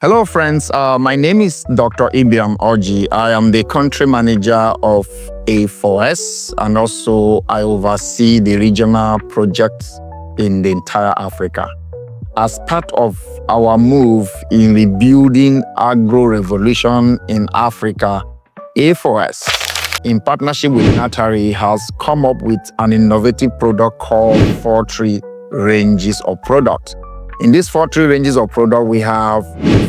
Hello friends, my name is Dr. Ibiam Orji. I am the country manager of A4S and also I oversee the regional projects in the entire Africa. As part of our move in rebuilding agro-revolution in Africa, A4S, in partnership with Natari, has come up with an innovative product called 4-tree ranges of product. In these 4-tree ranges of product, we have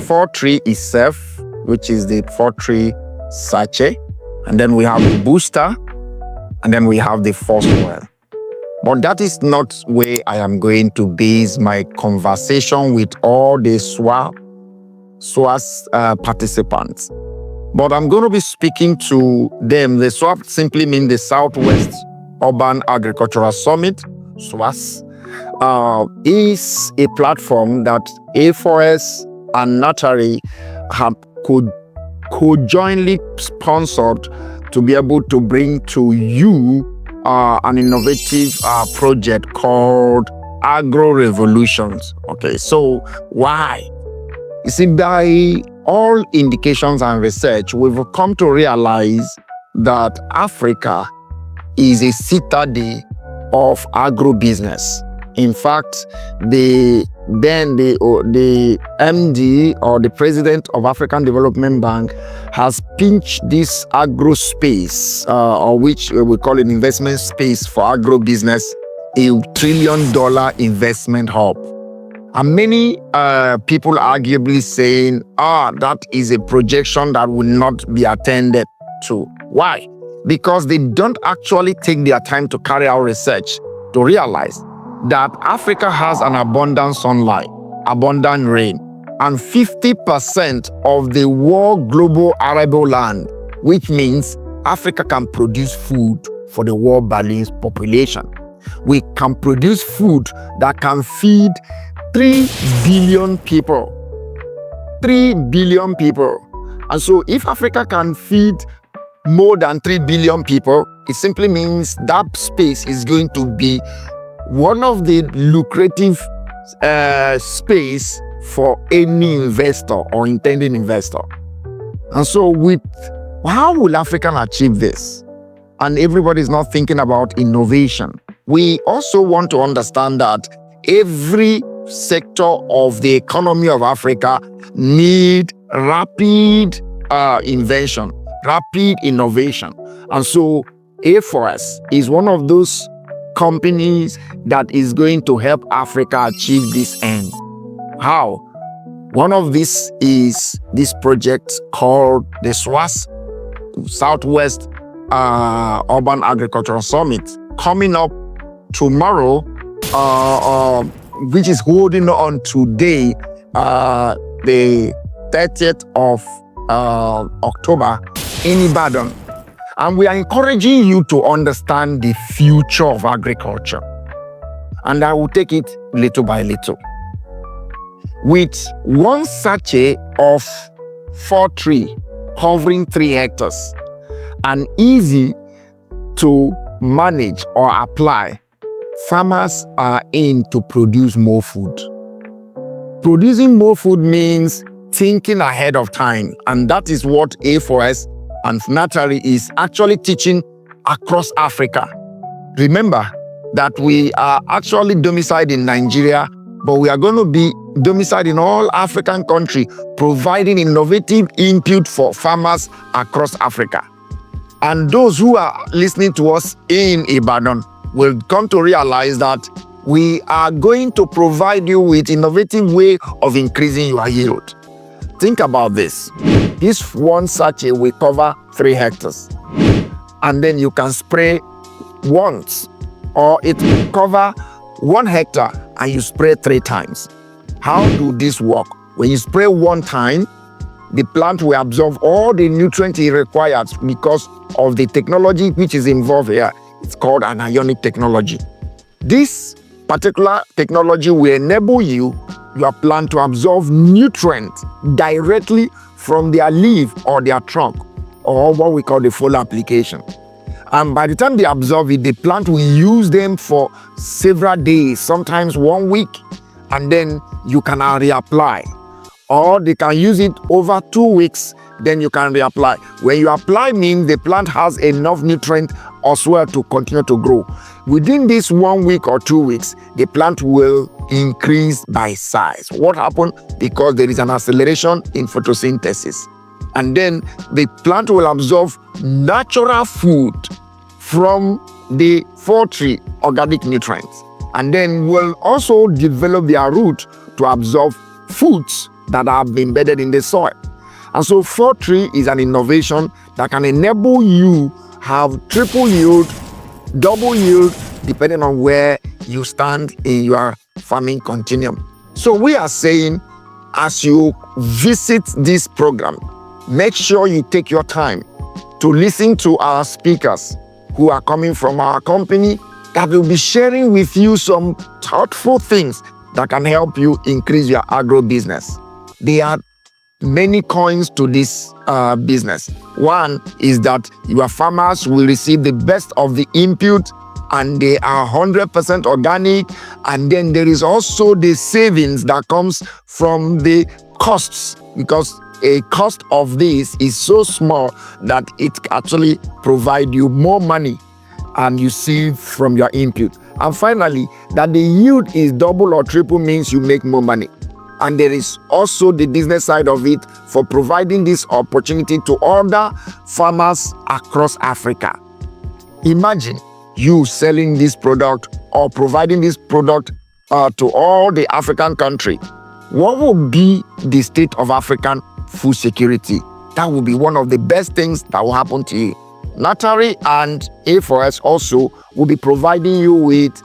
4-tree itself, which is the 4-tree sachet, and then we have the booster, and then we have the first oil. But that is not where I am going to base my conversation with all the SWAS participants. But I'm going to be speaking to them. The SWAP simply means the Southwest Urban Agricultural Summit, SWAS. Is a platform that A4S and Natari could jointly sponsored to be able to bring to you an innovative project called Agro-revolution. Okay, so why? You see, by all indications and research, we've come to realize that Africa is a citadel of agro-business. In fact, the MD or the president of African Development Bank has pinched this agro space, or which we call it investment space for agro business, $1 trillion investment hub. And many people arguably saying, that is a projection that will not be attended to. Why? Because they don't actually take their time to carry out research to realize that Africa has an abundant sunlight, abundant rain, and 50% of the world global arable land, which means Africa can produce food for the world balanced population. We can produce food that can feed 3 billion people. 3 billion people. And so if Africa can feed more than 3 billion people, it simply means that space is going to be one of the lucrative space for any investor or intending investor. And so how will Africa achieve this? And everybody is not thinking about innovation. We also want to understand that every sector of the economy of Africa need rapid invention, rapid innovation. And so A4S is one of those companies that is going to help Africa achieve this end. How? One of these is this project called the SWAS, Southwest Urban Agricultural Summit, coming up tomorrow, which is holding on today, the 30th of October in Ibadan. And we are encouraging you to understand the future of agriculture. And I will take it little by little. With one sachet of 4-tree covering 3 hectares and easy to manage or apply, farmers are in to produce more food. Producing more food means thinking ahead of time. And that is what A4S and Natari is actually teaching across Africa. Remember that we are actually domiciled in Nigeria, but we are going to be domiciled in all African countries, providing innovative input for farmers across Africa. And those who are listening to us in Ibadan will come to realize that we are going to provide you with innovative way of increasing your yield. Think about this. This one sachet will cover 3 hectares. And then you can spray once, or it will cover 1 hectare and you spray 3 times. How do this work? When you spray 1 time, the plant will absorb all the nutrients it requires because of the technology which is involved here. It's called an ionic technology. This particular technology will enable your plant to absorb nutrients directly from their leaf or their trunk, or what we call the foliar application. And by the time they absorb it, the plant will use them for several days, sometimes 1 week, and then you can reapply. or they can use it over 2 weeks, then you can reapply. When you apply, means the plant has enough nutrient as well to continue to grow. Within this 1 week or 2 weeks, the plant will increase by size. What happened? Because there is an acceleration in photosynthesis. And then the plant will absorb natural food from the poultry organic nutrients, and then will also develop their root to absorb foods that have been embedded in the soil. And so poultry is an innovation that can enable you have triple yield, double yield, depending on where you stand in your farming continuum. So we are saying, as you visit this program, make sure you take your time to listen to our speakers who are coming from our company that will be sharing with you some thoughtful things that can help you increase your agro business. There are many coins to this business. One is that your farmers will receive the best of the input, and they are 100% organic. And then there is also the savings that comes from the costs, because a cost of this is so small that it actually provides you more money and you save from your input. And finally, that the yield is double or triple means you make more money. And there is also the business side of it for providing this opportunity to other farmers across Africa. Imagine you selling this product or providing this product to all the African countries. What would be the state of African food security? That will be one of the best things that will happen to you. Natari and A4S also will be providing you with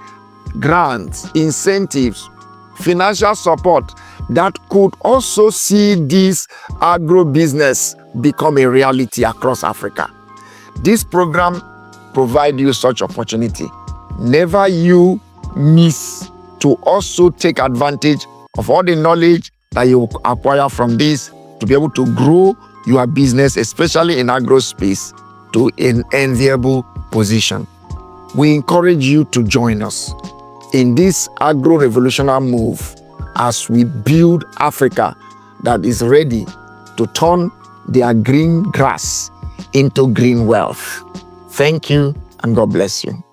grants, incentives, financial support that could also see this agro business become a reality across Africa. This program provides you such opportunity. Never you miss to also take advantage of all the knowledge that you acquire from this to be able to grow your business, especially in agro space, to an enviable position. We encourage you to join us in this agro-revolutionary move as we build Africa that is ready to turn their green grass into green wealth. Thank you, and God bless you.